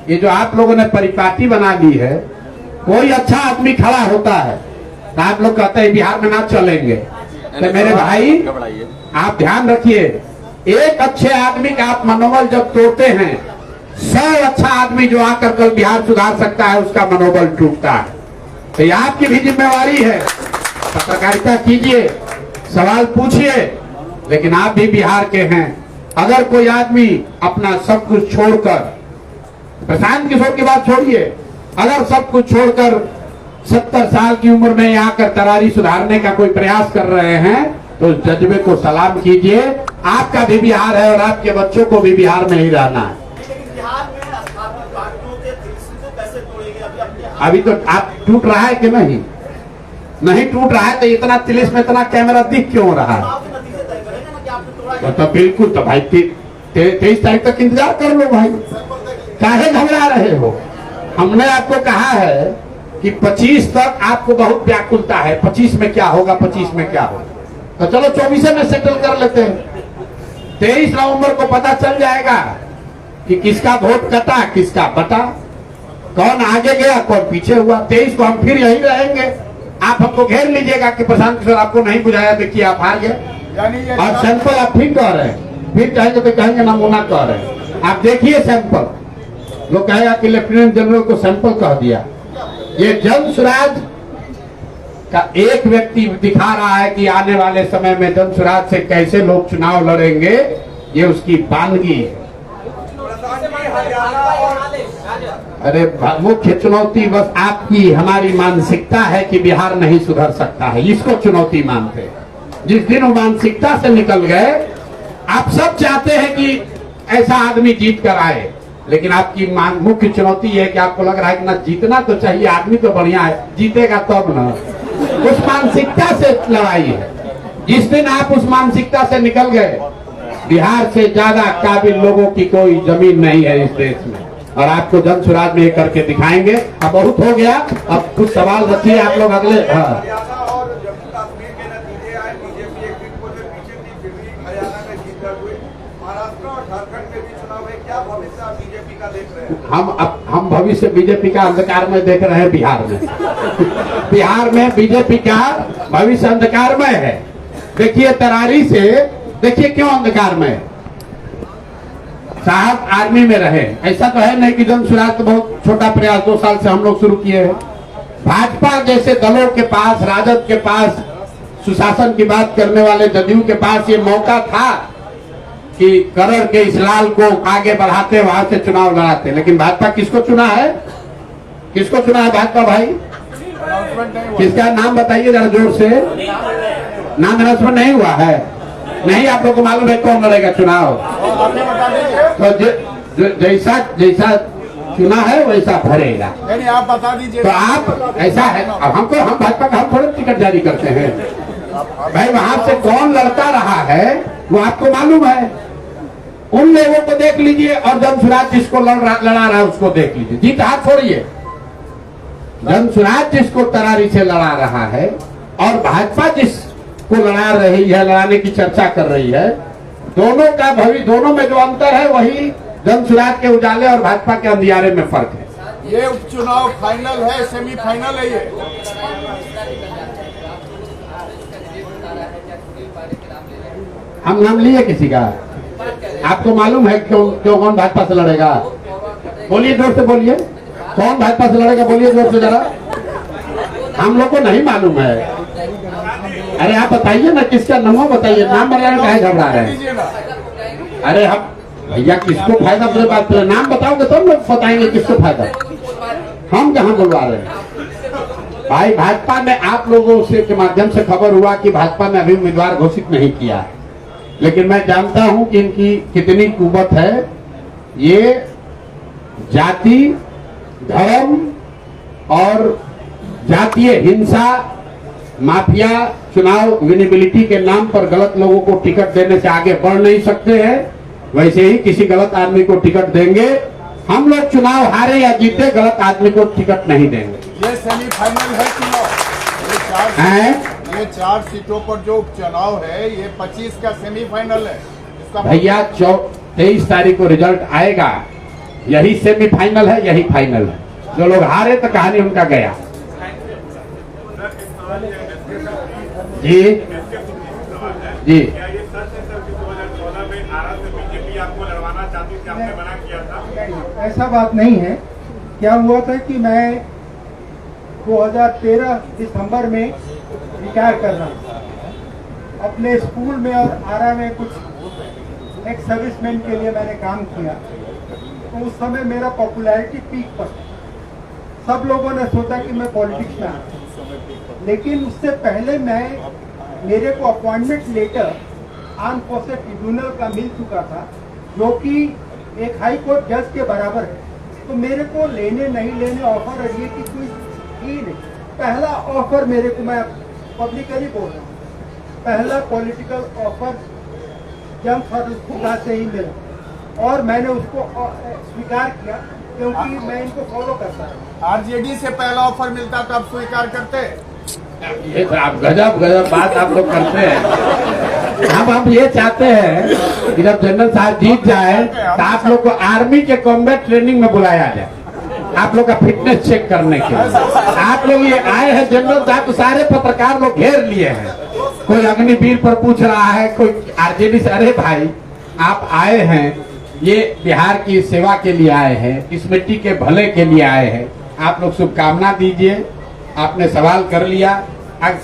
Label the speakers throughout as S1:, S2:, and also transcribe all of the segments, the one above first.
S1: ये जो आप लोगों ने परिपाटी बना ली है, कोई अच्छा आदमी खड़ा होता है तो आप लोग कहते हैं बिहार में ना चलेंगे। तो मेरे भाई आप ध्यान रखिए, एक अच्छे आदमी का आप मनोबल जब तोड़ते हैं, 100 अच्छा आदमी जो आकर कल बिहार सुधार सकता है उसका मनोबल टूटता है। तो ये आपकी भी जिम्मेवारी है, पत्रकारिता कीजिए, सवाल पूछिए, लेकिन आप भी बिहार के हैं। अगर कोई आदमी अपना सब कुछ छोड़कर, प्रशांत किशोर की बात छोड़िए, अगर सब कुछ छोड़कर 70 साल की उम्र में आकर तरारी सुधारने का कोई प्रयास कर रहे हैं तो जज्बे को सलाम कीजिए। आपका भी बिहार है और आपके बच्चों को भी बिहार में ही रहना है। अभी तो आप टूट रहा है कि नहीं? नहीं टूट रहा है तो इतना तिलिस्म, इतना कैमरा दिख क्यों रहा है? तो बिल्कुल, तो भाई 23 तारीख तक इंतजार कर लो भाई, काहे घबरा रहे हो? हमने आपको कहा है कि 25 तक आपको बहुत व्याकुलता है, 25 में क्या होगा, 25 में क्या होगा, तो चलो 24 में सेटल कर लेते हैं। 23 नवंबर को पता चल जाएगा कि किसका वोट कटा, किसका बटा, कौन आगे गया, कौन पीछे हुआ। 23 को हम फिर यही रहेंगे। आप हमको घेर लीजिएगा कि प्रशांत किशोर आपको नहीं बुझाया, देखिए आप हार गए। और सैंपल आप फिर कह रहे हैं, फिर कहेंगे तो कहेंगे नमूना कह रहे हैं। आप देखिए सैंपल, लोग कहेगा कि लेफ्टिनेंट जनरल को सैंपल कह दिया। ये जन स्वराज का एक व्यक्ति दिखा रहा है कि आने वाले समय में जन स्वराज से कैसे लोग चुनाव लड़ेंगे, ये उसकी बानगी है। अरे मुख्य चुनौती बस आपकी हमारी मानसिकता है कि बिहार नहीं सुधर सकता है, इसको चुनौती मानते हैं। जिस दिन वो मानसिकता से निकल गए, आप सब चाहते हैं कि ऐसा आदमी जीत कर आए, लेकिन आपकी मुख्य चुनौती है कि आपको लग रहा है कि ना जीतना तो चाहिए, आदमी तो बढ़िया है, जीतेगा तब ना। उस मानसिकता से लड़ाई है। जिस दिन आप उस मानसिकता से निकल गए, बिहार से ज्यादा काबिल लोगों की कोई जमीन नहीं है इस देश में, और आपको जन स्वराज में ये करके दिखाएंगे। अब बहुत हो गया, अब कुछ सवाल रखिए आप लोग अगले। हम भविष्य बीजेपी का अंधकार में देख रहे हैं बिहार में। बिहार में बीजेपी का भविष्य अंधकार में है। देखिए तरारी से, देखिए क्यों अंधकार में। साहब आर्मी में रहे, ऐसा तो है नहीं कि जन स्वराज तो बहुत छोटा प्रयास 2 साल से हम लोग शुरू किए हैं। भाजपा जैसे दलों के पास, राजद के पास, सुशासन की बात करने वाले जदयू के पास ये मौका था कि करण के इस लाल को आगे बढ़ाते, वहां से चुनाव लड़ाते, लेकिन भाजपा किसको चुना है? किसको चुना है भाजपा भाई? किसका नाम बताइए जरा जोर से। नाम अनाउंसमेंट नहीं हुआ है? नहीं, आप लोग को मालूम है कौन लड़ेगा चुनाव? तो जैसा जैसा चुना है वैसा भरेगा।
S2: आप बता दीजिए।
S1: तो आप ऐसा है, अब हम भाजपा का हम थोड़े टिकट जारी करते हैं भाई। वहां से कौन लड़ता रहा है वो आपको मालूम है। उन लोगों को देख लीजिए और जन स्वराज जिसको लड़ा रहा है उसको देख लीजिए। जीत हाथ छोड़िए। जन स्वराज जिसको तरारी से लड़ा रहा है और भाजपा जिसको लड़ा रही है, लड़ाने की चर्चा कर रही है, दोनों का भविष्य, दोनों में जो अंतर है वही जन स्वराज के उजाले और भाजपा के अंधियारे में फर्क है।
S2: ये उपचुनाव फाइनल है, सेमीफाइनल है ये?
S1: हम नाम लिए किसी का? आपको मालूम है क्यों कौन भाजपा से लड़ेगा? बोलिए जोर से बोलिए, कौन भाजपा से लड़ेगा? बोलिए जोर से जरा। हम लोग को नहीं मालूम है। अरे आप बताइए ना, किसका नाम बताइए, नाम बताने काहे घबरा रहे हैं? अरे हम भैया किसको फायदा पूरे बात पर नाम बताओगे तो हम लोग बताएंगे किसको फायदा। हम कहाँ बुलवा रहे हैं भाई? भाजपा ने आप लोगों से के माध्यम से खबर हुआ कि भाजपा ने अभी उम्मीदवार घोषित नहीं किया है, लेकिन मैं जानता हूं कि इनकी कितनी कुवत है। ये जाति, धर्म और जातीय हिंसा, माफिया, चुनाव विनेबिलिटी के नाम पर गलत लोगों को टिकट देने से आगे बढ़ नहीं सकते हैं। वैसे ही किसी गलत आदमी को टिकट देंगे। हम लोग चुनाव हारे या जीते, गलत आदमी को टिकट नहीं देंगे।
S2: ये सेमीफाइनल है चुनाव, ये 4 सीटों पर जो उपचुनाव है, ये 25 का सेमीफाइनल है।
S1: भैया 23 तारीख को रिजल्ट आएगा, यही सेमीफाइनल है, यही फाइनल है। जो लोग हारे तो कहानी उनका गया। जी जी,
S3: क्या ये सच है सर कि 2014 में आरा से बीजेपी आपको लड़वाना चाहती थी, आपने मना किया था?
S4: ऐसा बात नहीं है। क्या हुआ था कि मैं 2013 दिसंबर में रिटायर कर रहा था। अपने स्कूल में और आरा में कुछ एक सर्विसमैन के लिए मैंने काम किया, तो उस समय मेरा पॉपुलैरिटी पीक पर था। सब लोगों ने सोचा कि मैं पॉलिटिक्स में आऊँ, लेकिन उससे पहले मेरे को appointment letter arm forces tribunal का मिल चुका था, जो कि एक हाई कोर्ट जज के बराबर है। तो मेरे को लेने नहीं लेने ऑफर ये कि कोई ही नहीं। पहला ऑफर मेरे को, मैं पब्लिकली बोल रहा हूँ, पहला पॉलिटिकल ऑफर जंग फारूक से ही मिला और मैंने उसको स्वीकार किया, क्योंकि मैं इनको फॉलो करता हूँ।
S2: आरजेडी से पहला ऑफर मिलता तो आप स्वीकार करते?
S1: ये तो आप गजब गजब बात आप लोग करते हैं। हम ये चाहते हैं कि जब जनरल साहब जीत जाए तो आप लोग को आर्मी के कॉम्बैट ट्रेनिंग में बुलाया जाए, आप लोग का फिटनेस चेक करने के लिए। आप लोग ये आए हैं जनरल साहब, तो सारे पत्रकार लोग घेर लिए हैं। कोई अग्निवीर पर पूछ रहा है, कोई आरजेडी से। अरे भाई, आप आए हैं, ये बिहार की सेवा के लिए आए हैं, इस मिट्टी के भले के लिए आए हैं। आप लोग शुभकामना दीजिए। आपने सवाल कर लिया,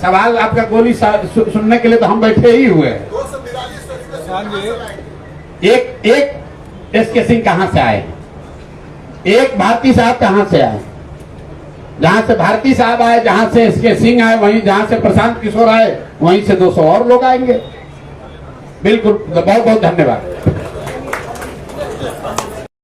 S1: सवाल आपका गोली सुनने के लिए तो हम बैठे ही हुए हैं। एक एसके सिंह कहां से आए, एक भारती साहब कहां से आए? जहां से भारती साहब आए, जहां से एसके सिंह आए, वहीं जहां से प्रशांत किशोर आए, वहीं से 200 और लोग आएंगे। बिल्कुल, बहुत बहुत धन्यवाद।